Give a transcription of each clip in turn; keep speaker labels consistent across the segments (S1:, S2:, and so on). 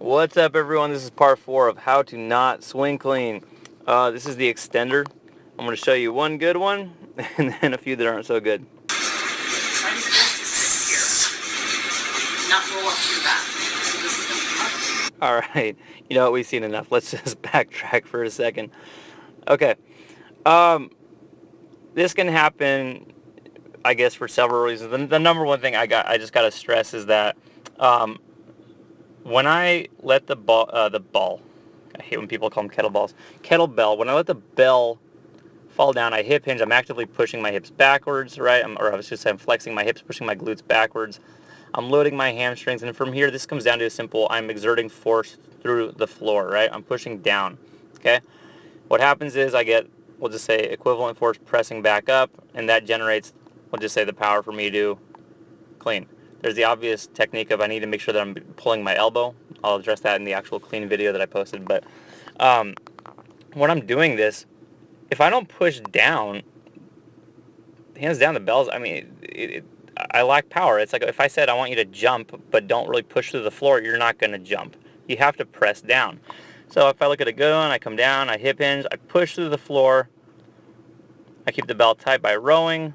S1: What's up, everyone? This is part 4 of how to not swing clean. This is the extender. I'm going to show you one good one and then a few that aren't so good.
S2: Try to sit here, not roll up to your back.
S1: Alright, you know what, we've seen enough. Let's just backtrack for a second. Okay, this can happen, I guess, for several reasons. The number one thing I just got to stress is that when I let the ball, I hate when people call them kettlebell, when I let the bell fall down, I hip hinge, I'm actively pushing my hips backwards, right? Or I was just saying, I'm flexing my hips, pushing my glutes backwards. I'm loading my hamstrings, and from here, this comes down to a simple, I'm exerting force through the floor, right? I'm pushing down, okay? What happens is I get, we'll just say, equivalent force pressing back up, and that generates, we'll just say, the power for me to clean. There's the obvious technique of I need to make sure that I'm pulling my elbow. I'll address that in the actual clean video that I posted. But when I'm doing this, if I don't push down, hands down, the bells, I mean, I lack power. It's like if I said I want you to jump but don't really push through the floor, you're not going to jump. You have to press down. So if I look at a good one, I come down, I hip hinge, I push through the floor, I keep the bell tight by rowing,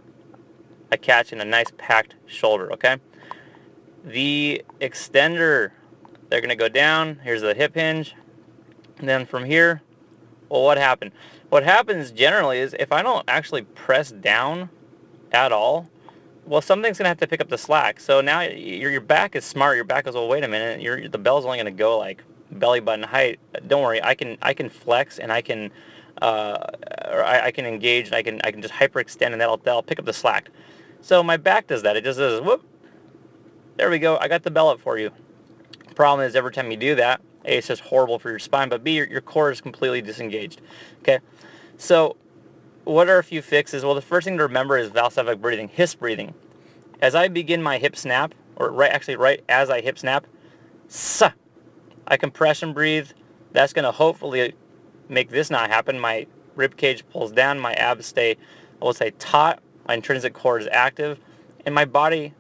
S1: I catch in a nice packed shoulder, okay? The extender, they're going to go down. Here's the hip hinge. And then from here, well, what happened? What happens generally is if I don't actually press down at all, well, something's going to have to pick up the slack. So now your back is smart. Your back goes, well, wait a minute. The bell's only going to go like belly button height. Don't worry. I can flex and I can I can engage. And I can just hyperextend and that'll pick up the slack. So my back does that. It just does whoop. There we go. I got the bell up for you. Problem is, every time you do that, A, it's just horrible for your spine, but B, your core is completely disengaged. Okay? So, what are a few fixes? Well, the first thing to remember is Valsalvic breathing, HISS breathing. As I begin my hip snap, or right as I hip snap, I compression breathe. That's going to hopefully make this not happen. My rib cage pulls down, my abs stay, I will say, taut, my intrinsic core is active, and my body,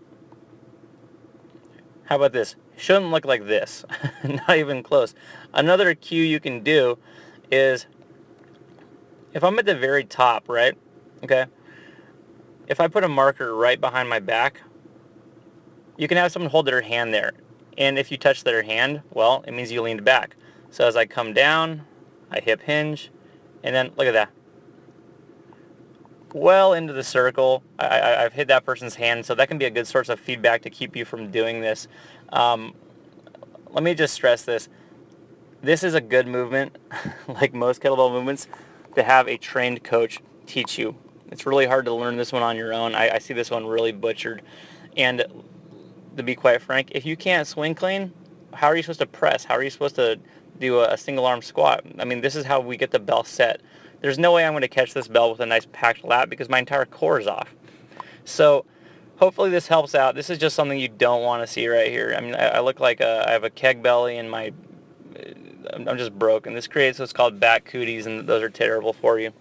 S1: how about this? Shouldn't look like this. Not even close. Another cue you can do is if I'm at the very top, right? Okay. If I put a marker right behind my back, you can have someone hold their hand there. And if you touch their hand, well, it means you leaned back. So as I come down, I hip hinge, and then look at that. Well into the circle. I've hit that person's hand, so that can be a good source of feedback to keep you from doing this. Let me just stress this. This is a good movement, like most kettlebell movements, to have a trained coach teach you. It's really hard to learn this one on your own. I see this one really butchered. And to be quite frank, if you can't swing clean, how are you supposed to press? How are you supposed to do a single arm squat? I mean, this is how we get the bell set. There's no way I'm going to catch this bell with a nice packed lat because my entire core is off. So hopefully this helps out. This is just something you don't want to see right here. I mean, I look like I have a keg belly and I'm just broken. This creates what's called back cooties, and those are terrible for you.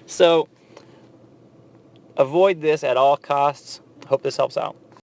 S1: So avoid this at all costs. Hope this helps out.